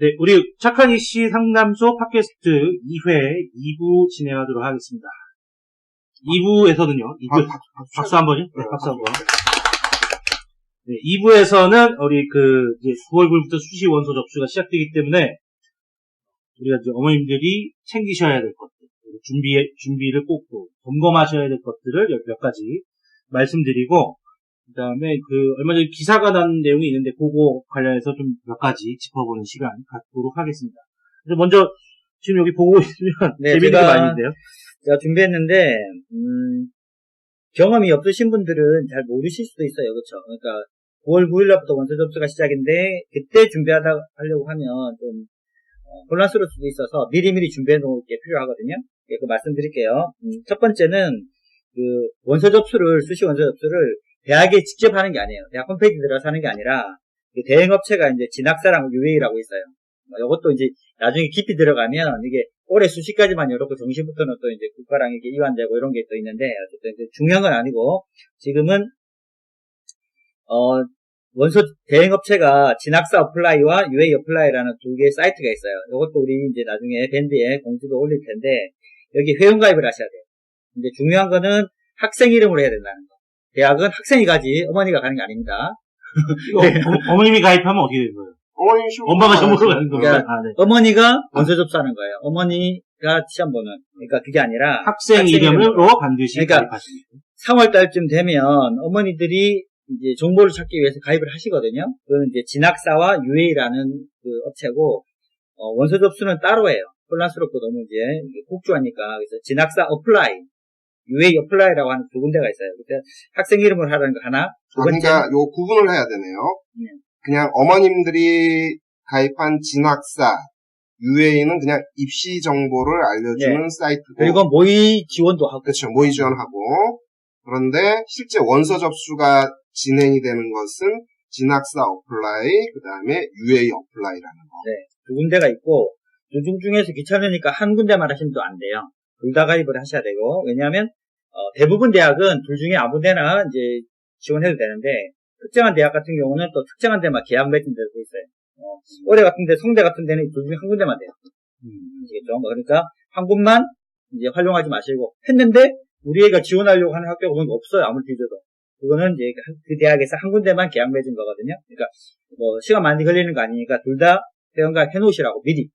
네, 우리 착한 이씨 상담소 팟캐스트 2회 2부 진행하도록 하겠습니다. 2부에서는요, 박수 한 번요? 네, 박수 한 번. 네, 2부에서는 우리 이제 9월 9일부터 수시 원서 접수가 시작되기 때문에 우리가 이제 어머님들이 챙기셔야 될 것들, 준비를 꼭 점검하셔야 될 것들을 몇 가지 말씀드리고, 그 다음에 얼마 전에 기사가 난 내용이 있는데, 그거 관련해서 좀 몇 가지 짚어보는 시간 갖도록 하겠습니다. 그래서 먼저, 지금 여기 보고 있으면, 네, 재밌는 게 많이 있는데요. 제가 준비했는데, 경험이 없으신 분들은 잘 모르실 수도 있어요. 그렇죠? 그러니까, 9월 9일날부터 원서 접수가 시작인데, 그때 하려고 하면 좀, 혼란스러울 수도 있어서 미리미리 준비해 놓을 게 필요하거든요. 예, 그 말씀드릴게요. 첫 번째는, 원서 접수를, 수시 원서 접수를 대학에 직접 하는 게 아니에요. 대학 홈페이지 들어가서 하는 게 아니라, 대행업체가 이제 진학사랑 UA라고 있어요. 이것도 이제 나중에 깊이 들어가면 이게 올해 수시까지만 열었고 정시부터는 또 이제 국가랑 이게 이완되고 이런 게 또 있는데, 어쨌든 중요한 건 아니고, 지금은, 원서 대행업체가 진학사 어플라이와 UA 어플라이라는 두 개의 사이트가 있어요. 이것도 우리 이제 나중에 밴드에 공지도 올릴 텐데, 여기 회원가입을 하셔야 돼요. 근데 중요한 거는 학생 이름으로 해야 된다는 거. 대학은 학생이 가지 어머니가 가는 게 아닙니다. 네. 어머님이 가입하면 어떻게 되는 거예요? 엄마가 전부로 가는 거예요. 그러니까 네. 어머니가 원서 접수하는 거예요. 어머니가 시험 보는. 그러니까 그게 아니라 학생 이름으로 반드시 그러니까 가입하십니다. 3월달쯤 되면 어머니들이 이제 정보를 찾기 위해서 가입을 하시거든요. 그건 이제 진학사와 UA라는 업체고, 원서 접수는 따로 해요. 혼란스럽고 너무 이제 국주하니까. 그래서 진학사 어플라이, UA 어플라이라고 하는 두 군데가 있어요. 그래서 학생 이름을 하라는 거 하나. 그러니까 요 구분을 해야 되네요. 그냥 어머님들이 가입한 진학사, UA는 그냥 입시 정보를 알려주는 사이트고. 그리고 모의 지원도 하고. 그렇죠. 모의 지원하고. 그런데 실제 원서 접수가 진행이 되는 것은 진학사 어플라이, 그 다음에 UA 어플라이라는 거. 네. 두 군데가 있고, 두 중에서 귀찮으니까 한 군데만 하시면 또 안 돼요. 둘 다 가입을 하셔야 되고, 왜냐하면, 대부분 대학은 둘 중에 아무 데나 이제 지원해도 되는데, 특정한 대학 같은 경우는 또 특정한 데만 계약 맺은 데도 있어요. 올해 같은데, 성대 같은 데는 둘 중에 한 군데만 돼요. 아시겠죠? 그러니까, 한 군만 이제 활용하지 마시고, 했는데, 우리 애가 지원하려고 하는 학교가 그건 없어요. 아무리 뒤져도. 그거는 이제 그 대학에서 한 군데만 계약 맺은 거거든요. 그러니까, 시간 많이 걸리는 거 아니니까 둘 다 회원가입 해놓으시라고, 미리.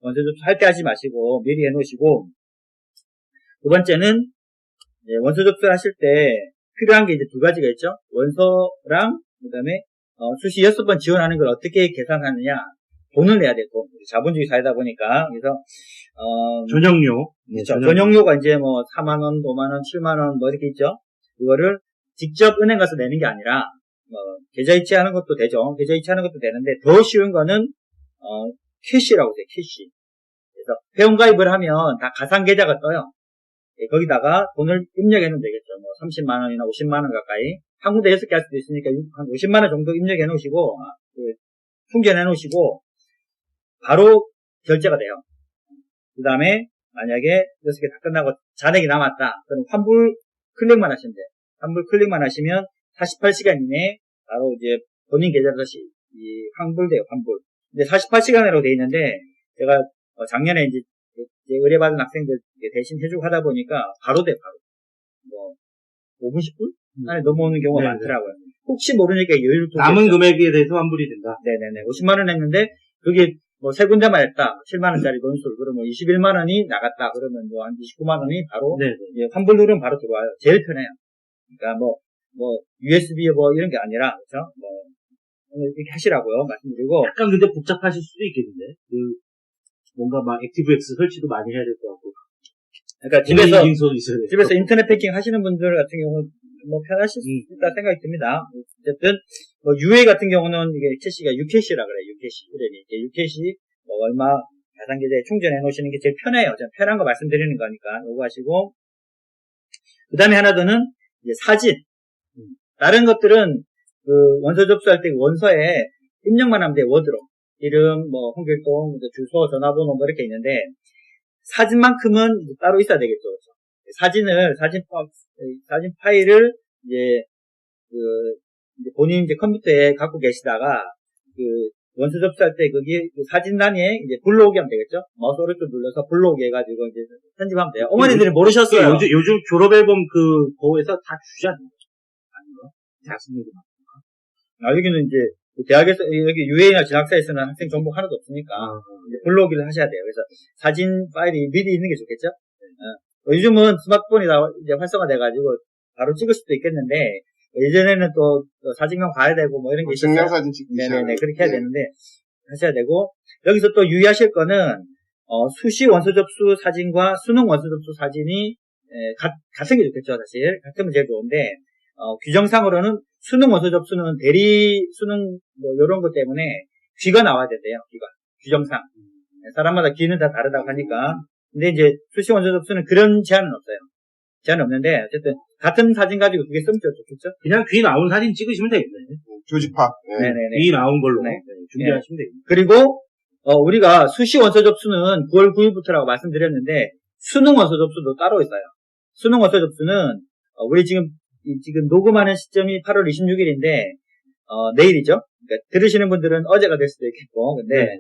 원서 접수할 때 하지 마시고, 미리 해놓으시고, 두 번째는, 원서 접수를 하실 때 필요한 게 이제 두 가지가 있죠. 원서랑, 그 다음에, 수시 6번 지원하는 걸 어떻게 계산하느냐. 돈을 내야 되고, 자본주의 사회다 보니까, 그래서, 전형료. 그렇죠. 전용료가 이제 4만원, 5만원, 7만원 이렇게 있죠. 그거를 직접 은행 가서 내는 게 아니라, 계좌이체하는 것도 되죠. 계좌이체하는 것도 되는데, 더 쉬운 거는, 캐시라고 해요, 캐시. 그래서 회원가입을 하면 다 가상계좌가 떠요. 거기다가 돈을 입력해놓으면 되겠죠. 30만원이나 50만원 가까이. 한 군데 6개 할 수도 있으니까 한 50만원 정도 입력해 놓으시고, 충전해 놓으시고, 바로 결제가 돼요. 그 다음에, 만약에 6개 다 끝나고 잔액이 남았다. 그럼 환불 클릭만 하시면 돼요. 환불 클릭만 하시면 48시간 이내에 바로 이제 본인 계좌로 다시 환불돼요, 환불. 근데 48시간으로 돼 있는데, 제가 작년에 이제 의뢰받은 학생들 대신 해주고 하다 보니까 바로 돼, 바로. 5분, 10분? 안에 넘어오는 경우가 많더라고요. 혹시 모르니까 여유를 두고. 남은 금액에 대해서 환불이 된다. 네네네. 50만원 했는데, 그게 세 군데만 했다. 7만원짜리 논술. 그러면 21만원이 나갔다. 그러면 한 29만원이 바로, 환불 누르면 바로 들어와요. 제일 편해요. 그러니까 USB 이런 게 아니라, 그렇죠? 이렇게 하시라고요. 말씀드리고. 약간 근데 복잡하실 수도 있겠는데. 뭔가 막 액티브엑스 설치도 많이 해야 될 것 같고. 그러니까 집에서 인터넷 패킹 하시는 분들 같은 경우는 편하실 수 있다 생각이 듭니다. 어쨌든 UA 같은 경우는 이게 캐시가 유캐시라 그래요. 유캐시. 유캐시 얼마 가상계좌에 충전해 놓으시는 게 제일 편해요. 편한 거 말씀드리는 거니까 요거 하시고, 그 다음에 하나 더는 이제 사진. 다른 것들은 원서 접수할 때 원서에 입력만 하면 돼요. 워드로. 이름, 홍길동, 주소, 전화번호 이렇게 있는데, 사진만큼은 따로 있어야 되겠죠. 사진 파일을 이제 본인 이제 컴퓨터에 갖고 계시다가, 원서 접수할 때 거기 그 사진란에 이제 불러오기 하면 되겠죠? 마우스 오른쪽 눌러서 불러오기 해가지고 이제 편집하면 돼요. 어머니들이 모르셨어요. 요즘 졸업앨범 거에서 다 주지 않나요? 아닌가? 대학생들이 여기는 이제 대학에서 여기 유해나 진학사에서는 학생 정보 하나도 없으니까 이제 불러오기를 하셔야 돼요. 그래서 사진 파일이 미리 있는 게 좋겠죠? 요즘은 스마트폰이 다 이제 활성화돼가지고 바로 찍을 수도 있겠는데 예전에는 또 사진관 가야 되고 뭐 이런 게 있었어요. 증명사진 찍기 네네네 그렇게 해야 되는데 하셔야 되고 여기서 또 유의하실 거는 수시 원서 접수 사진과 수능 원서 접수 사진이 같은 게 좋겠죠. 사실 같으면 제일 좋은데 규정상으로는 수능 원서 접수는 대리 수능 뭐 이런 것 때문에 귀가 나와야 된대요. 귀가 규정상 사람마다 귀는 다 다르다고 하니까 근데 이제 수시 원서 접수는 그런 제한은 없어요. 제한은 없는데 어쨌든 같은 사진 가지고 두 개 쓰면 좋겠죠. 그냥 귀 나온 사진 찍으시면 되겠네. 교집합. 네. 네네네. 귀 나온 걸로 네. 준비하시면 되겠네. 그리고 우리가 수시 원서 접수는 9월 9일부터라고 말씀드렸는데 수능 원서 접수도 따로 있어요. 수능 원서 접수는 우리 지금 녹음하는 시점이 8월 26일인데 내일이죠. 그러니까 들으시는 분들은 어제가 될 수도 있겠고 근데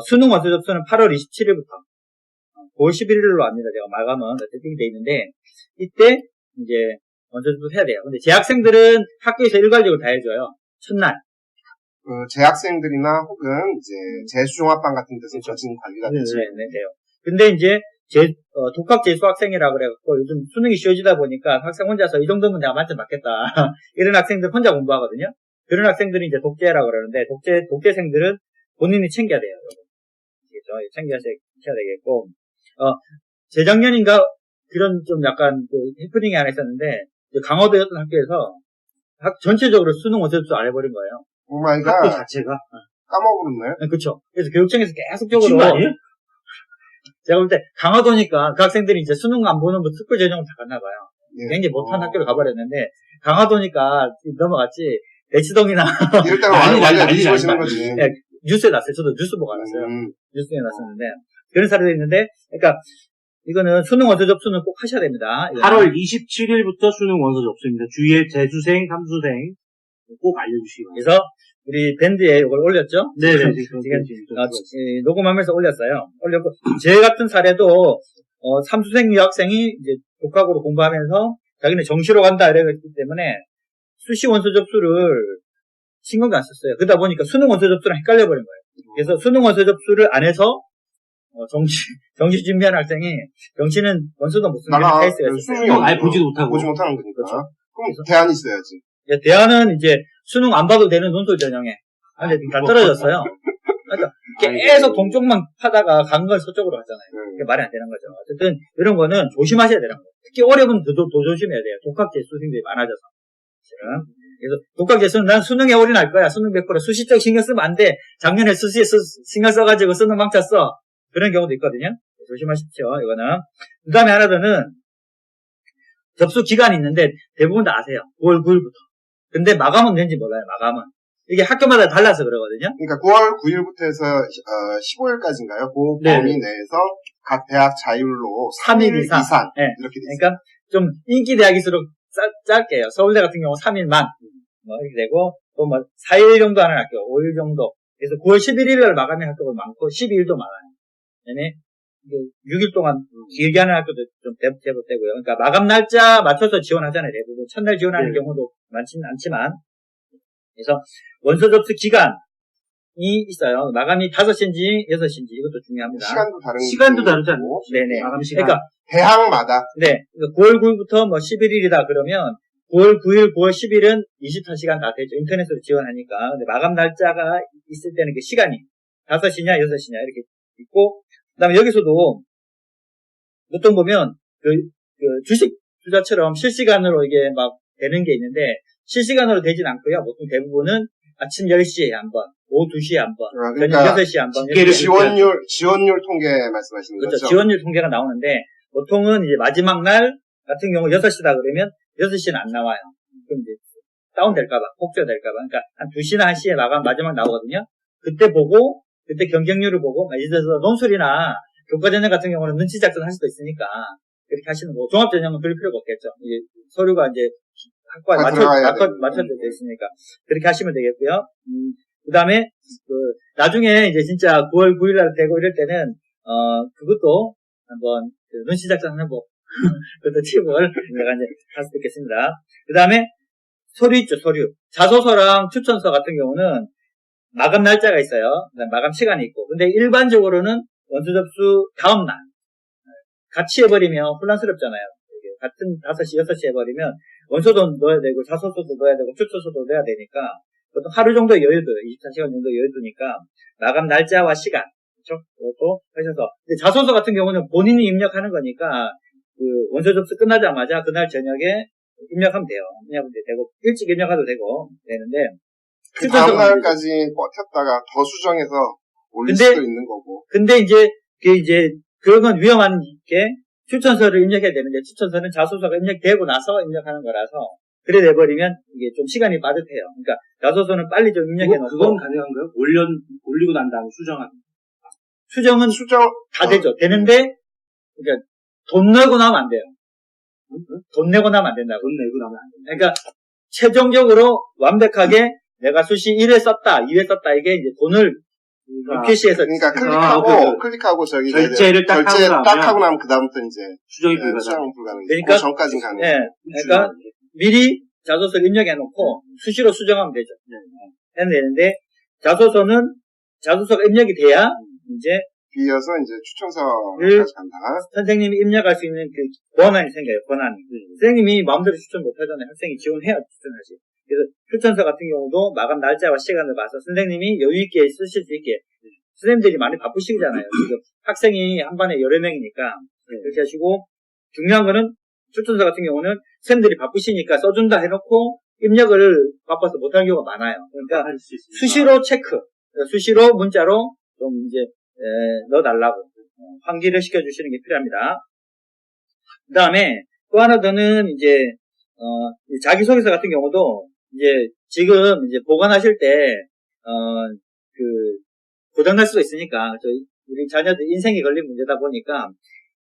수능 원서 접수는 8월 27일부터 9월 11일로 합니다. 제가 마감은 어쨌든 돼 있는데 이때 이제 원서 접수 해야 돼요. 근데 재학생들은 학교에서 일괄적으로 다 해줘요. 첫날. 재학생들이나 혹은 이제 재수종합반 같은 데서 지금 관리가 되죠. 네, 돼요. 근데 이제 독학 재수 학생이라고 그래갖고 요즘 수능이 쉬워지다 보니까 학생 혼자서 이 정도면 내가 만점 받겠다. 이런 학생들 혼자 공부하거든요. 그런 학생들이 이제 독재라고 그러는데 독재생들은 본인이 챙겨야 돼요. 아시겠죠? 챙겨야 되겠고 재작년인가 그런 좀 약간 해프닝이 하나 있었는데 강화도의 어떤 학교에서 전체적으로 수능 원서 접수 안 해버린 거예요. 오마이갓. 학교 자체가 까먹었네. 네, 그렇죠. 그래서 교육청에서 계속적으로 친구 아니에요? 제가 볼 때 강화도니까 그 학생들이 이제 수능 안 보는 뭐 특별 전형을 다 갔나 봐요. 예. 굉장히 못한 학교를 가버렸는데 강화도니까 넘어갔지 대치동이나 이럴 때는 완전 뒤집어지는 거지. 네, 뉴스에 났어요. 저도 뉴스 보고 알았어요. 뉴스에 났었는데 그런 사례도 있는데 그러니까 이거는 수능 원서 접수는 꼭 하셔야 됩니다. 8월 27일부터 수능 원서 접수입니다. 주위에 재수생, 삼수생 꼭 알려주시기 바랍니다. 그래서 우리 밴드에 이걸 올렸죠? 네네. 지금 녹음하면서 올렸어요. 올렸고 제 같은 사례도 삼수생 여학생이 이제 독학으로 공부하면서 자기는 정시로 간다 이랬기 때문에 수시 원서 접수를 신경도 안 썼어요. 그러다 보니까 수능 원서 접수랑 헷갈려 버린 거예요. 그래서 수능 원서 접수를 안 해서 정시 준비하는 학생이 정시는 원서도 못 쓰는 케이스가 있었어요. 아예 보지도 못하고. 보지 못하는 거니까. 그렇죠. 그럼 대안이 있어야지. 대안은 이제 수능 안 봐도 되는 논술 전형에. 근데 다 떨어졌어요. 그러니까 계속 동쪽만 파다가 간 건 서쪽으로 갔잖아요. 그게 말이 안 되는 거죠. 어쨌든 이런 거는 조심하셔야 되는 거예요. 특히 어려운 더 조심해야 돼요. 독학제 수생들이 많아져서. 그래서 독학제수는 난 수능에 올인할 거야. 수능 100% 수시적 신경 쓰면 안 돼. 작년에 수시에 신경 써가지고 수능 망쳤어. 그런 경우도 있거든요. 조심하십시오. 이거는. 그 다음에 하나 더는 접수 기간이 있는데 대부분 다 아세요. 9월 9일부터. 근데 마감은 왠지 몰라요. 마감은. 이게 학교마다 달라서 그러거든요. 그러니까 9월 9일부터 해서 15일까지인가요? 그 범위 내에서 각 대학 자율로 3일 이상 네. 이렇게 돼 있어요. 그러니까 좀 인기 대학일수록 짧게요. 서울대 같은 경우 3일만 뭐 이렇게 되고 또 뭐 4일 정도 하는 학교, 5일 정도. 그래서 9월 11일 날 마감의 학교가 많고 12일도 많아요. 네네. 6일 동안 길게 하는 학교도 좀 대부분 되고요. 그러니까 마감 날짜 맞춰서 지원하잖아요. 대부분 첫날 지원하는 경우도 많지는 않지만 그래서 원서 접수 기간이 있어요. 마감이 5시인지 6시인지 이것도 중요합니다. 시간도 다르지 않나요? 네네. 마감 시간. 그러니까 대학마다 네. 그러니까 9월 9일부터 뭐 11일이다 그러면 9월 9일, 9월 10일은 24시간 다 되죠. 인터넷으로 지원하니까. 근데 마감 날짜가 있을 때는 그 시간이 5시냐 6시냐 이렇게 있고 그다음에 여기서도 보통 보면 그 주식 투자처럼 실시간으로 이게 막 되는 게 있는데 실시간으로 되진 않고요. 보통 대부분은 아침 10시에 한 번, 오후 2시에 한 번, 그러니까 6시에 한 번. 지원율 통계 말씀하시는 그렇죠. 거죠? 지원율 통계가 나오는데 보통은 이제 마지막 날 같은 경우 6시다 그러면 6시는 안 나와요. 그럼 이제 다운될까봐, 폭주될까봐. 그러니까 한 2시나 1시에 마지막 나오거든요. 그때 보고, 그때 경쟁률을 보고, 예를 들어서 논술이나 교과전형 같은 경우는 눈치 작전 할 수도 있으니까 그렇게 하시는 거고, 종합전형은 그럴 필요가 없겠죠. 이게 서류가 이제 학과에 맞춰져 있으니까 그렇게 하시면 되겠고요. 그 다음에, 나중에 이제 진짜 9월 9일날 되고 이럴 때는, 그것도 한번 눈치 작전 해보고, 그것도 팁을 내가 이제 할 수 있겠습니다. 그 다음에, 서류 있죠, 서류. 자소서랑 추천서 같은 경우는 마감 날짜가 있어요. 마감 시간이 있고. 근데 일반적으로는 원서 접수 다음날. 같이 해버리면 혼란스럽잖아요. 같은 5시, 6시 해버리면 원서도 넣어야 되고, 자소서도 넣어야 되고, 추천서도 넣어야 되니까, 보통 하루 정도 여유도, 24시간 정도 여유두니까, 마감 날짜와 시간, 그렇죠? 그것도 하셔서. 근데 자소서 같은 경우는 본인이 입력하는 거니까, 원서 접수 끝나자마자 그날 저녁에 입력하면 돼요. 입력하면 되고, 일찍 입력해도 되고, 되는데, 그 다음날까지 버텼다가 더 수정해서 올릴 수도 있는 거고. 근데 그런 건 위험한 게, 추천서를 입력해야 되는데, 추천서는 자소서가 입력되고 나서 입력하는 거라서, 그래 돼버리면 이게 좀 시간이 빠듯해요. 그러니까 자소서는 빨리 좀 입력해놓고. 그건 가능한가요? 올리고 난 다음에 수정하는. 수정은 다 되죠. 되는데, 그러니까 돈 내고 나면 안 돼요. 돈 내고 나면 안 된다고. 돈 내고 나면 안 된다. 그러니까 최종적으로 완벽하게 내가 수시 1회 썼다, 2회 썼다 이게 이제 돈을 UPC에서 그러니까 클릭하고 저기 결제를 딱 하고 나면 그 다음부터 이제 수정이 불가능. 그러니까 그 전까지는 가능. 네, 그러니까 미리 자소서를 입력해놓고 수시로 수정하면 되죠. 해야 되는데 자소서가 입력이 돼야 이제 이어서 이제 추천서까지 간다. 선생님이 입력할 수 있는 그 권한이 생겨요. 권한이. 선생님이 마음대로 추천 못하잖아요. 학생이 지원해야 추천하지. 그래서 추천서 같은 경우도 마감 날짜와 시간을 봐서 선생님이 여유 있게 쓰실 수 있게. 선생님들이 많이 바쁘시잖아요. 지금 학생이 한 반에 여러 명이니까 그렇게 하시고 중요한 거는 추천서 같은 경우는 선생님들이 바쁘시니까 써준다 해놓고 입력을 바빠서 못하는 경우가 많아요. 그러니까 수시로 체크, 수시로 문자로 좀 이제 넣어달라고 환기를 시켜주시는 게 필요합니다. 그 다음에 또 하나 더는 이제 자기소개서 같은 경우도 이제 지금 이제 보관하실 때 고장날 수도 있으니까 우리 자녀들 인생이 걸린 문제다 보니까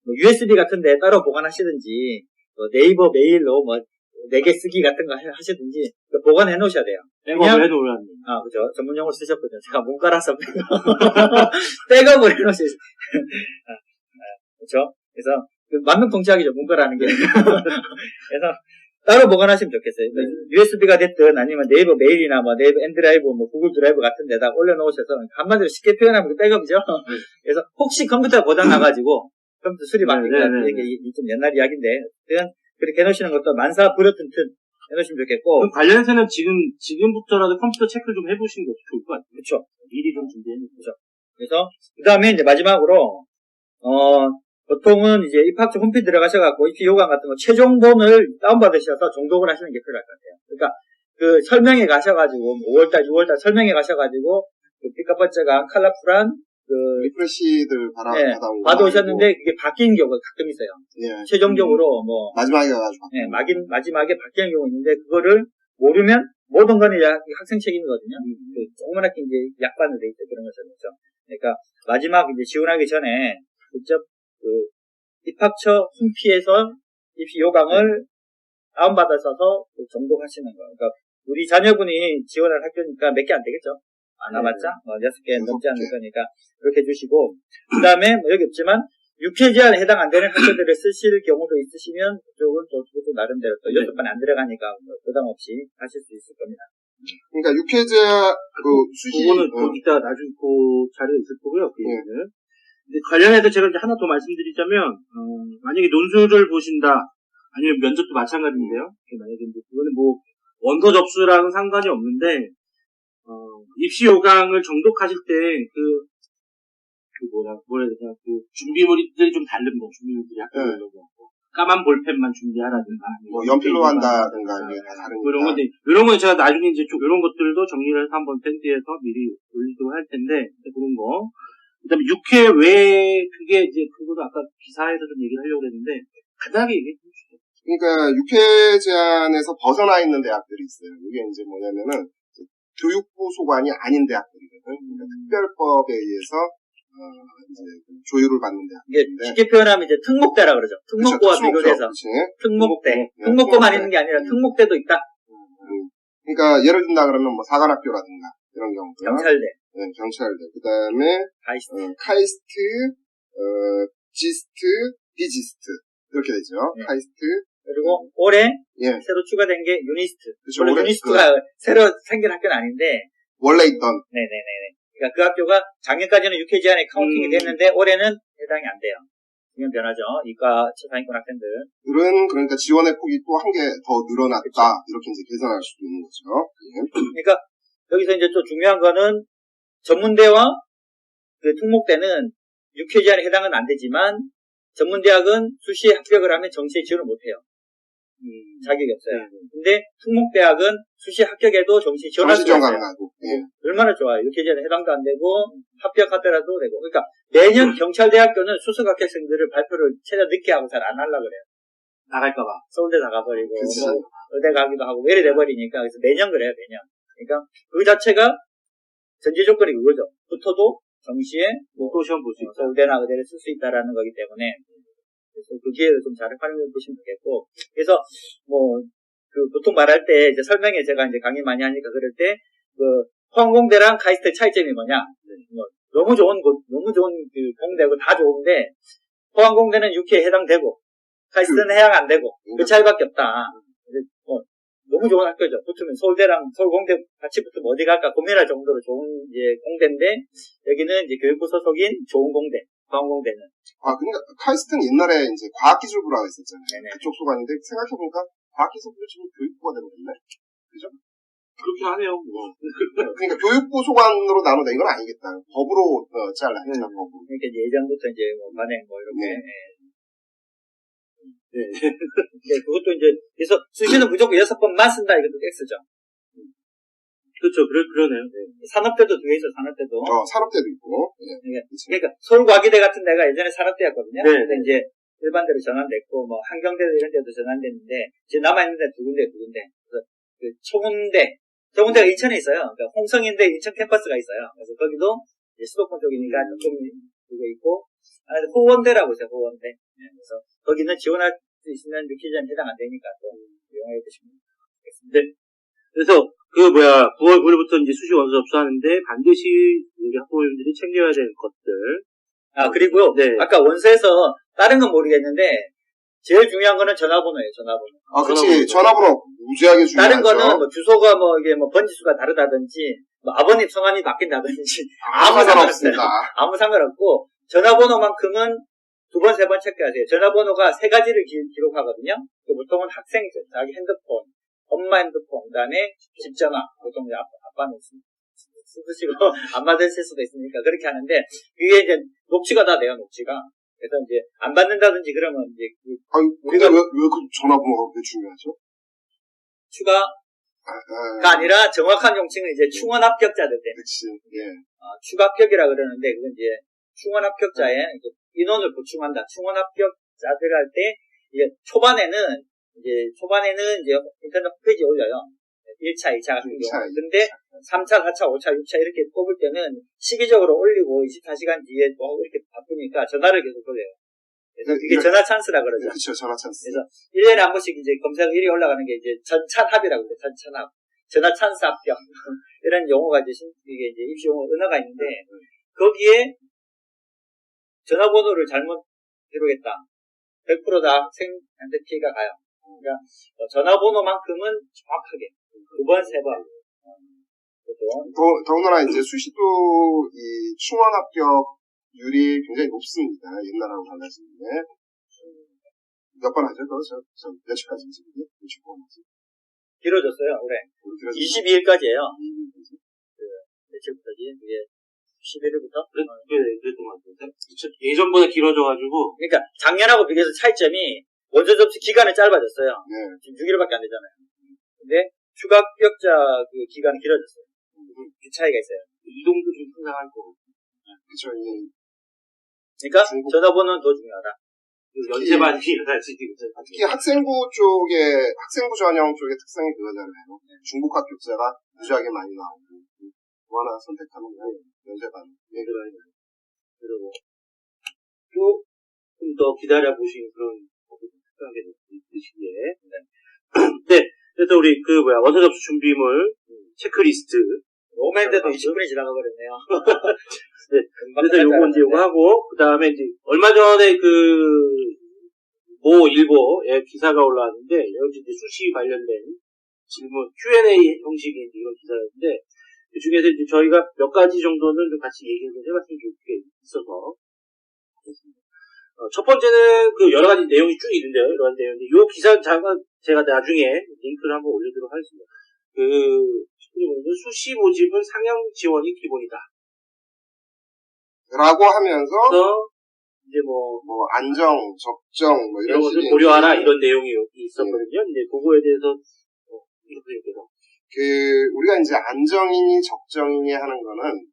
USB 같은데 따로 보관하시든지 네이버 메일로 4개 쓰기 같은 거 하시든지 보관해 놓으셔야 돼요. 백업을 해놓으라는. 그죠. 전문 용어를 쓰셨거든요. 제가 문과라서 백업을 해 놓으셔야 그렇죠. 그래서 맞는 통치하기죠. 문과라는 게. 그래서 따로 보관하시면 좋겠어요. USB가 됐든 아니면 네이버 메일이나 네이버 엔드라이브, 구글 드라이브 같은 데다 올려놓으셔서 한마디로 쉽게 표현하면 백업이죠. 그래서 혹시 컴퓨터가 고장 나가지고 컴퓨터 수리받는 이게 좀 옛날 이야기인데 그렇게 해놓으시는 것도 만사 불어튼튼 해놓으시면 좋겠고. 관련해서는 지금부터라도 컴퓨터 체크를 좀 해보시는 것도 좋을 것 같아요. 그렇죠. 미리 좀 준비해놓고. 그렇죠. 그래서 그 다음에 이제 마지막으로 보통은 이제 입학처 홈페이지 들어가셔갖고 입시 요강 같은 거 최종본을 다운받으셔서 정독을 하시는 게 필요할 것 같아요. 그러니까 그 설명회 가셔가지고 5월달, 6월달 설명회 가셔가지고 그 삐까뻔쩍한 컬러풀한 리프레시들 받아오셨는데 그게 바뀐 경우가 가끔 있어요. 예. 최종적으로 마지막에 가가지고 마지막에 바뀌는 경우 있는데 그거를 모르면 모든 건 학생 책임이거든요. 조그맣게 이제 약반으로 돼 있죠. 그런 것은 그렇죠. 그러니까 마지막 이제 지원하기 전에 직접 입학처 홈피에서 입시 요강을 다운받아서 정독하시는 거. 그러니까 우리 자녀분이 지원할 학교니까 몇 개 안 되겠죠. 안 남았자 6개 넘지 않을 거니까 그렇게 해주시고 그 다음에 여기 없지만 6회 제한에 해당 안 되는 학교들을 쓰실 경우도 있으시면 그쪽은 또 나름대로 또 6번에 안 들어가니까 부담 없이 하실 수 있을 겁니다. 그러니까 6회 제한 수시 그거는 이따 나중에 그 자료에 있을 거고요. 그 얘기는. 근데 관련해서 제가 이제 하나 더 말씀드리자면 만약에 논술을 보신다 아니면 면접도 마찬가지인데요. 만약에 이제 그거는 원서 접수랑은 상관이 없는데 입시 요강을 정독하실 때 준비물들이 좀 다른 거, 준비물들이 학교별로 까만 볼펜만 준비하라든가, 연필로 한다든가, 이게 다 다른 이런 거 제가 나중에 이제 이런 것들도 정리를 해서 한번 밴드에서 미리 올리도록 할 텐데, 그런 거. 그 다음에 6회 외에 그게 이제 그거도 아까 기사에서 좀 얘기를 하려고 했는데, 간단하게 얘기해 주시죠. 그러니까 6회 제한에서 벗어나 있는 대학들이 있어요. 이게 이제 뭐냐면은, 교육부 소관이 아닌 대학들이거든. 그러니까 특별법에 의해서 이제 조율을 받는 대학들인데 쉽게 표현하면 이제 특목대라 그러죠. 특목고와 비교돼서 특목대. 특목고만 있는 게 아니라 특목대도 있다. 그러니까 예를 든다 그러면 사관학교라든가 이런 경우들. 경찰대, 네, 경찰대. 그 다음에, 가이스트. 카이스트, 지스트, 비지스트. 이렇게 되죠. 네. 카이스트. 그리고 올해 예. 새로 추가된 게 유니스트. 그쵸, 원래 올해 유니스트가 새로 생긴 학교는 아닌데, 원래 있던. 네네네네. 그러니까 그 학교가 작년까지는 UKG 안에 카운팅이 됐는데 올해는 해당이 안 돼요. 중요한 변화죠. 이과 최상위권 학생들. 들은 그러니까 지원의 폭이 또 한 개 더 늘어났다. 그쵸. 이렇게 이제 계산할 수도 있는 거죠. 예. 그러니까 여기서 이제 또 중요한 거는 전문대와 그 특목대는 UKG 안에 해당은 안 되지만 전문대학은 수시에 합격을 하면 정시에 지원을 못 해요. 자격이 없어요. 근데 특목대학은 수시 합격해도 정시 지원할 수 정시지원 있어요. 가능하고. 예. 얼마나 좋아요. UKG에는 해당도 안 되고 합격하더라도 되고. 그러니까 매년 경찰대학교는 수석 합격생들을 발표를 최대한 늦게 하고 잘 안 하려고 그래요. 나갈까봐. 서울대 나가버리고 그치. 뭐 의대 가기도 하고 이래 돼버리니까 그래서 매년 그래요. 매년. 그러니까 그 자체가 전제 조건이 그거죠. 붙어도 정시에 뭐 또 시험 볼 수 있다. 서울대나 의대를 쓸 수 있다라는 거기 때문에 그래서 그 기회를 좀 잘 활용해 보시면 되겠고. 그래서 뭐 그 보통 말할 때 이제 설명에 제가 이제 강의 많이 하니까 그럴 때 그 포항공대랑 카이스트 차이점이 뭐냐? 뭐 너무 좋은 그 공대고 다 좋은데 포항공대는 6회에 해당되고 카이스트는 해당 안 되고 그 차이밖에 없다. 뭐 너무 좋은 학교죠. 붙으면 서울대랑 서울공대 같이 붙으면 어디 갈까 고민할 정도로 좋은 이제 공대인데 여기는 이제 교육부 소속인 좋은 공대, 포항공대는. 아, 그러니까 카이스트는 옛날에 이제 과학기술부라고 있었잖아요. 네네. 그쪽 소관인데 생각해보니까 과학기술부 지금 교육부가 되버렸네. 그죠? 그렇게 하네요, 뭐. 그러니까 교육부 소관으로 나누다 이건 아니겠다. 법으로 잘라야죠. 법으로. 그러니까 예전부터 이제 뭐 관행 뭐 이렇게. 네. 네. 네, 그것도 이제 그래서 수시는 무조건 6번만 쓴다 이것도 X죠. 그렇죠. 그러네요. 네. 산업대도 두 개 있어. 산업대도. 산업대도 있고. 예. 그치. 그러니까 서울과기대 같은 데가 예전에 산업대였거든요. 네. 근데 이제 일반대로 전환됐고 뭐 한경대도 이런 데도 전환됐는데 지금 남아있는 데 두 군데. 그래서 그 청운대가 인천에 있어요. 그러니까 홍성인대 인천 캠퍼스가 있어요. 그래서 거기도 이제 수도권 쪽이니까 조금 그게 있고 호원대라고 있어요. 호원대. 네, 그래서 거기는 지원할 수 있으면 유키즈에 해당 안 되니까 또 이용해 보시면 되겠습니다. 네. 그래서 9월 9일부터 이제 수시 원서 접수하는데 반드시 우리 학부모님들이 챙겨야 될 것들. 아, 그리고 네. 아까 원서에서 다른 건 모르겠는데 제일 중요한 거는 전화번호예요. 전화번호. 아, 그치. 전화번호 무지하게 중요하죠. 다른 거는 뭐 주소가 뭐 이게 뭐 번지수가 다르다든지 뭐 아버님 성함이 바뀐다든지 아무 상관없어요. 아무 상관없고 전화번호만큼은 두 번, 세 번 체크하세요. 전화번호가 세 가지를 기록하거든요. 보통은 학생 자기 핸드폰, 엄마 핸드폰, 그 다음에 집전화, 보통 이제 아빠는 쓰시고 안 받으실 수도 있으니까 그렇게 하는데 그게 이제 녹취가 다 돼요. 녹취가. 그래서 이제 안 받는다든지 그러면 이제 아유, 근데 왜 그 전화번호가 그렇게 중요하죠? 추가가 아니라 정확한 용칭은 이제 충원 합격자들 때. 그치. 예. 추가 합격이라 그러는데 그건 이제 충원 합격자에 인원을 보충한다. 충원 합격자들 할 때 이제 초반에는 이제 인터넷 홈페이지에 올려요. 1차, 2차 같은 경우. 근데 3차, 4차, 5차, 6차 이렇게 뽑을 때는 시기적으로 올리고 24시간 뒤에 뭐 이렇게 바쁘니까 전화를 계속 돌려요. 그래서 그게 전화 찬스라 그러죠. 그렇죠. 전화 찬스. 그래서 1년에 한 번씩 이제 검색 1위 올라가는 게 이제 전찬합이라고 그래요. 전찬합. 전화 찬스 합격. 이런 용어가 이게 이제 입시 용어 은어가 있는데 거기에 전화번호를 잘못 기록했다. 100% 다 학생한테 피해가 가요. 그러니까 전화번호만큼은 정확하게 두 번, 세 번. 더군다나 이제 수시도 이 충원 합격률이 굉장히 높습니다. 옛날하고 달라지는데 몇 번 하죠? 저 며칠까지 지금 60번 하지? 길어졌어요. 올해 22일까지예요. 며칠부터지? 이게 11일부터? 그랬던 것 같아요. 예전보다 길어져가지고. 그러니까 작년하고 비교해서 차이점이 원서 접수 기간이 짧아졌어요. 네. 지금 6일밖에 안 되잖아요. 근데 추가 합격자 그 기간이 길어졌어요. 그 차이가 있어요. 이동도 좀 상당할 거고. 그쵸. 그러니까 전화번호는 더 중요하다. 연세반이 일어날지. 특히 학생부 전형 쪽의 특성이 그거잖아요. 중복 합격자가 무지하게 많이 나오고 뭐 하나 선택하는 거 연세반. 네, 그리고 또 좀 더 기다려보신 그런 특별하게 있으시기에. 네. 그래서 우리 원서 접수 준비물 체크리스트 오면인데도 20분이 지나가 버렸네요. 네, 그래서 요거 이제 요거 하고, 그 다음에 이제, 얼마 전에 모 일보에 기사가 올라왔는데, 여기 이제 수시 관련된 질문, Q&A 형식의 이런 기사였는데, 그 중에서 이제 저희가 몇 가지 정도는 좀 같이 얘기를 좀 해봤으면 좋게 있어서, 첫 번째는 여러 가지 내용이 쭉 있는데요. 여러 가지 내용인데, 요 기사 제가 나중에 링크를 한번 올리도록 하겠습니다. 수시 모집은 상향 지원이 기본이다. 라고 하면서, 그래서, 이제 안정, 적정, 이런 이런 것을 식의 고려하라, 이런 내용이 여기 있었거든요. 이제 그거에 대해서, 이렇게 얘기해서. 우리가 이제 안정이니 적정이니 하는 거는,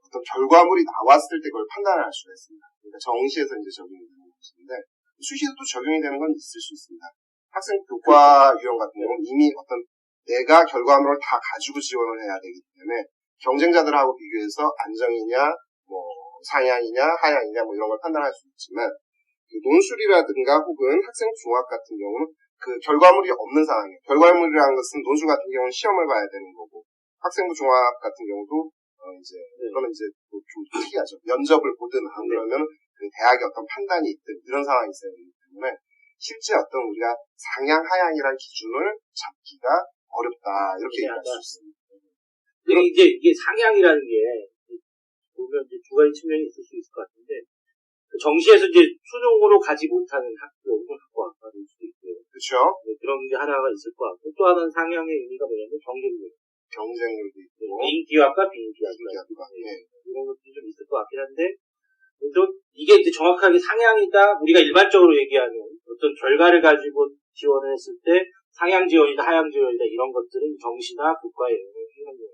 어떤 결과물이 나왔을 때 그걸 판단할 수가 있습니다. 그러니까 정시에서 이제 적용이 되는 것인데, 수시에서도 적용이 되는 건 있을 수 있습니다. 학생 교과 유형 같은 경우는 이미 어떤 내가 결과물을 다 가지고 지원을 해야 되기 때문에, 경쟁자들하고 비교해서 안정이냐, 상향이냐, 하향이냐, 이런 걸 판단할 수 있지만, 논술이라든가 혹은 학생 종합 같은 경우는 그 결과물이 없는 상황이에요. 결과물이라는 것은 논술 같은 경우는 시험을 봐야 되는 거고, 학생부 종합 같은 경우도, 그러면 이제 좀 특이하죠. 면접을 보든 그러면 그 대학의 어떤 판단이 있든 이런 상황이 있어야 되기 때문에, 실제 어떤 우리가 상향, 하향이라는 기준을 잡기가 어렵다. 이렇게 얘기할 수 있습니다. 근데 이게 상향이라는 게, 보면 이제 두 가지 측면이 있을 수 있을 것 같은데, 정시에서 이제 수능으로 가지 못하는 학교 혹은 학과가 될 수도 있고요. 그렇죠. 그런 게 하나가 있을 것 같고, 또 하나는 상향의 의미가 뭐냐면 경쟁률도 있고, 인기학과 비인기학과 이런 것들이 좀 있을 것 같긴 한데, 또 이게 이제 정확하게 상향이다, 우리가 일반적으로 얘기하는 어떤 결과를 가지고 지원을 했을 때 상향 지원이다, 하향 지원이다 이런 것들은 정시나 교과에 영향을 주는 거예요.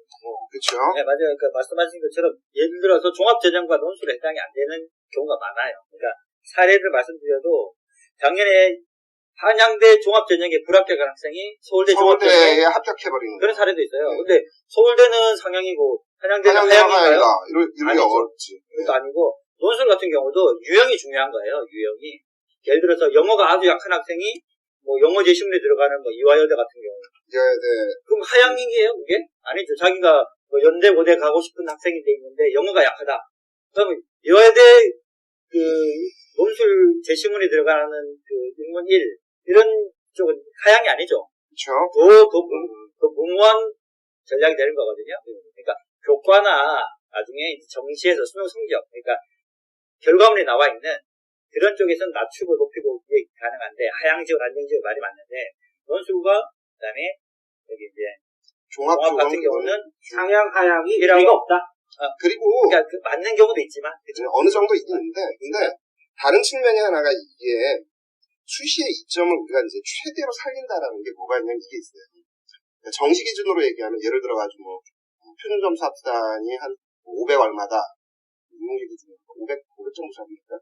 그렇죠. 네, 맞아요. 말씀하신 것처럼 예를 들어서 종합전형과 논술에 해당이 안 되는 경우가 많아요. 그러니까 사례를 말씀드려도 작년에 한양대 종합전형에 불합격한 학생이 서울대 종합전형에 합격해버리는 그런 사례도 있어요. 네. 근데 서울대는 상향이고 한양대는 하향인가요? 이런 게 어렵지. 그것도 아니고 논술 같은 경우도 유형이 중요한 거예요. 유형이. 예를 들어서 영어가 아주 약한 학생이 영어 제시문에 들어가는 이화여대 같은 경우. 그럼 하향이에요, 그게? 아니죠. 자기가 연대, 고대 가고 싶은 학생이 돼 있는데 영어가 약하다. 그러면 이화여대 논술 제시문에 들어가는 인문 1 이런 쪽은 하향이 아니죠. 그렇죠. 더 무모한 전략이 되는 거거든요. 그러니까 교과나 나중에 정시에서 수능 성적, 그러니까 결과물이 나와 있는 그런 쪽에서는 낮추고 높이고 그게 가능한데 하향지원, 안정지원 말이 맞는데 논술과 그다음에 여기 이제 종합 같은 경우는 상향, 하향이 의미가 없다. 그리고 그러니까 맞는 경우도 있지만 그렇죠? 어느 정도 있는데 근데 다른 측면이 하나가 이게 수시의 이점을 우리가 이제 최대로 살린다라는 게 뭐가 있냐면 이게 있어요. 그러니까 정시 기준으로 얘기하면 예를 들어가지고 표준 점수 합산이 한 500 얼마다. 인문계 기준으로 500 정도 잡니까?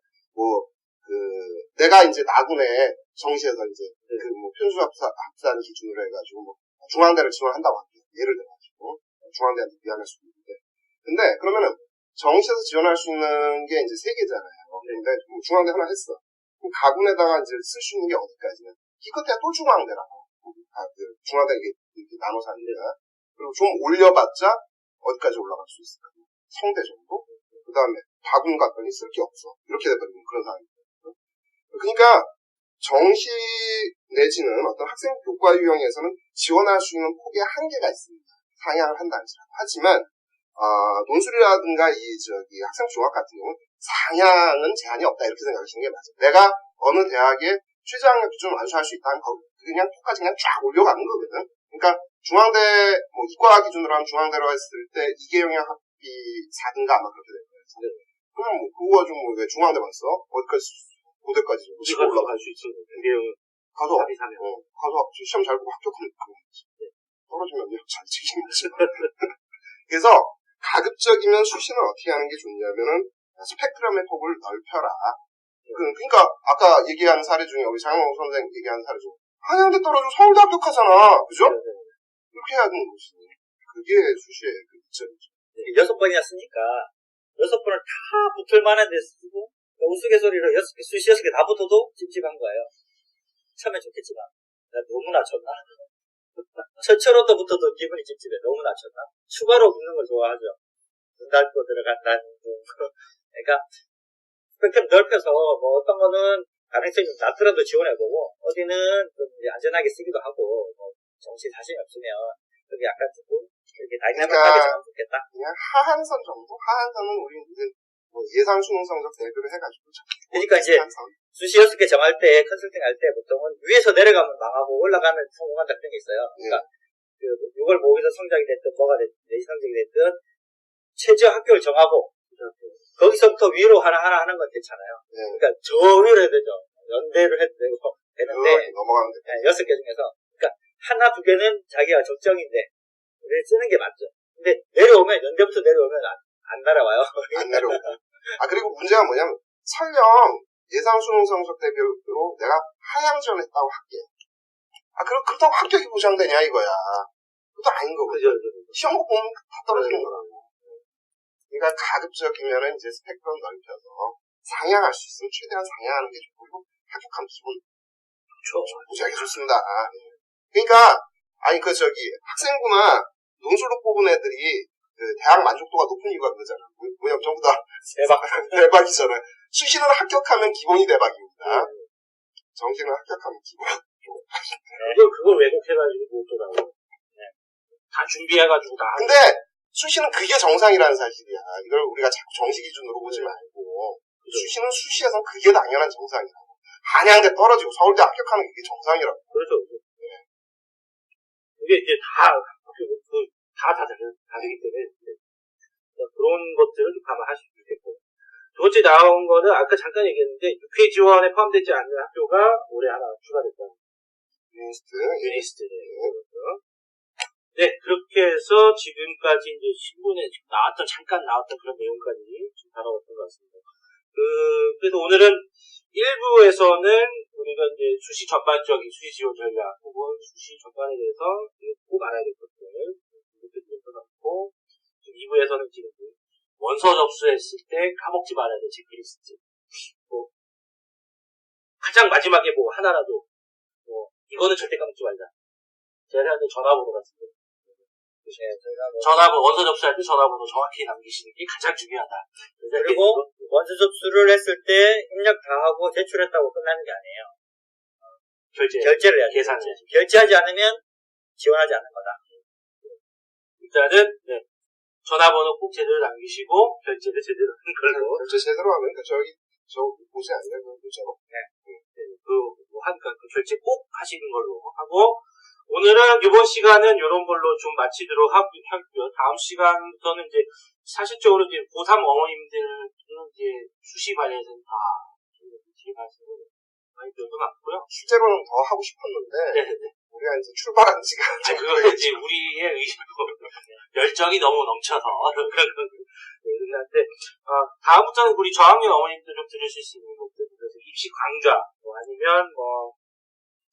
내가 이제 나군에 정시에서 이제 표준 합산 기준으로 해가지고 중앙대를 지원한다고 할게요. 예를 들어가지고 중앙대한테 미안할 수도 있는데. 근데 그러면은 정시에서 지원할 수 있는 게 이제 3개잖아요. 근데 중앙대 하나 했어. 그럼 가군에다가 이제 쓸 수 있는 게 어디까지냐? 기껏해야 또 중앙대라고. 중앙대 이렇게 나눠서 하니까. 그리고 좀 올려봤자 어디까지 올라갈 수 있을까? 성대 정도? 그 다음에 가군 갔더니 쓸 게 없어. 이렇게 돼버리는 그런 상황이에요. 그러니까 정시 내지는 어떤 학생 교과 유형에서는 지원할 수 있는 폭의 한계가 있습니다. 상향을 한다 할지라도. 하지만 논술이라든가 학생 종합 같은 경우는 상향은 제한이 없다 이렇게 생각하시는 게 맞아요. 내가 어느 대학에 최저학력 기준을 완수할 수 있다면 그냥 똑같이 그냥 쫙 올려가는 거거든. 그러니까 중앙대 이과 기준으로 하면 중앙대로 했을 때 2개 영역 합비 4등가 아마 그렇게 될 거예요. 그럼 그거 가지고 왜 중앙대만 써? 어디까지 고대까지 치고 올라갈 수 있어. 2개 영역 가서 시험 잘 보고 합격하면 그거지. 떨어지면 잘 지키는 거지. 그래서 가급적이면 수시는 어떻게 하는 게 좋냐면은 스펙트럼의 폭을 넓혀라. 그러니까 아까 얘기한 사례 중에 우리 장영호 선생 얘기한 사례 중에 한양대 떨어지고 서울대 합격하잖아. 그죠? 이렇게 해야 되는 거지. 그게 수시의 그 이점이죠. 6번이나 쓰니까 6번을 다 붙을 만한 데 쓰고 우스갯소리로 수시 6개 다 붙어도 찝찝한 거예요. 처음엔 좋겠지만 너무 낮췄나? 첫처로부터도 기분이 찝찝해. 너무 낮췄나? 추가로 붙는 걸 좋아하죠. 눈 닫고 들어간다는 둥. 그러니까 스펙트럼 넓혀서 뭐 어떤 거는 가능성이 좀 낮더라도 지원해보고 어디는 좀 이제 안전하게 쓰기도 하고 뭐 정시 자신이 없으면 그게 약간 조금 이렇게 다이나믹하게 정하면 좋겠다. 그냥 하한선 정도? 하한선은 우리 이제 뭐 예상 수능 성적 대비를 해가지고 그러니까 이제 수시 6개 정할 때 컨설팅 할 때 보통은 위에서 내려가면 망하고 올라가면 성공한다 그런 게 있어요. 그러니까 그 6월 모의고사 성적이 됐든 뭐가 됐든 내신 성적이 됐든 최저 학교를 정하고 거기서부터 위로 하나 하는 건 괜찮아요. 그러니까 저 위로 해야 되죠. 연대를 해도 되고 되는데 넘어가면 돼. 6개 중에서 그러니까 하나 두 개는 자기가 적정인데 쓰는 게 맞죠. 근데 내려오면 연대부터 내려오면 안 날아와요. 안 내려오고. 그리고 문제가 뭐냐면 설령 예상 수능 성적 대비로 내가 하향 지원했다고 할게. 그렇다고 합격이 보장되냐 이거야. 그것도 아닌 거고. 그죠. 시험 보면 다 떨어지는 거라고. 그러니까 가급적이면은 이제 스펙트럼 넓혀서 상향할 수 있으면 최대한 상향하는 게 좋고, 그리고 합격하면 기분 무지하게 좋습니다. 그러니까 학생부나 논술로 뽑은 애들이 그 대학 만족도가 높은 이유가 그거잖아. 뭐냐 전부 다 대박이잖아. 수시는 합격하면 기본이 대박입니다. 정시는 합격하면 기본. 그걸 왜곡해가지고 못 돌아오고. 다 준비해가지고 다. 근데 수시는 그게 정상이라는 사실이야. 이걸 우리가 자꾸 정시 기준으로 보지 말고. 수시는 수시에선 그게 당연한 정상이라고. 한양대 떨어지고 서울대 합격하는 게 정상이라고. 그렇죠. 이게 이제 다 다르기 때문에 그런 것들을 좀 감안하시면 좋겠고. 두 번째 나온 거는 아까 잠깐 얘기했는데 6회 지원에 포함되지 않는 학교가 올해 하나 추가됐다. 유니스트. 네, 그렇게 해서 지금까지 이제 신문에 잠깐 나왔던 그런 내용까지 좀 다뤄봤던 것 같습니다. 그래서 오늘은 1부에서는 우리가 이제 수시 전반적인 수시 지원 전략 혹은 수시 전반에 대해서 꼭 알아야 될 것들을 이렇게 드렸고, 2부에서는 지금 원서 접수했을 때 까먹지 말아야 될 체크리스트, 가장 마지막에 하나라도 이거는 절대 까먹지 말자. 제가 할 때 전화번호 같은데. 전화번호, 원서 접수할 때 전화번호 정확히 남기시는 게 가장 중요하다. 그리고 원서 접수를 했을 때 입력 다 하고 제출했다고 끝나는 게 아니에요. 결제를 해야 돼요. 계산을. 결제하지 않으면 지원하지 않는 거다. 일단은 전화번호 꼭 제대로 남기시고 결제를 제대로 한 걸로. 결제 제대로 하면 저 보지 않냐 그죠? 그 결제 꼭 하시는 걸로 하고, 오늘은 이번 시간은 이런 걸로 좀 마치도록 하고요. 다음 시간부터는 이제 사실적으로 이제 고3 어머님들은 이제 수시 관련해서는 다 제 말씀을 많이 들어도 많고요. 실제로는 더 하고 싶었는데 네네네. 우리가 이제 출발한 지가 그거는 이제 우리의 열정이 너무 넘쳐서 그런데 다음부터는 우리 저학년 어머님들 좀 들으실 수 있는 것들, 그래서 입시 강좌 아니면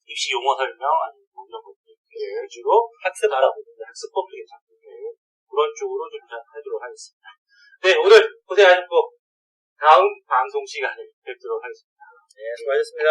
입시 용어 설명 아니면 이런 것들 위주로 학습 알아보는 학습법도 괜찮고 그런 쪽으로 좀 하도록 하겠습니다. 네, 오늘 고생하셨고 다음 방송 시간에 뵙도록 하겠습니다. 네, 수고하셨습니다.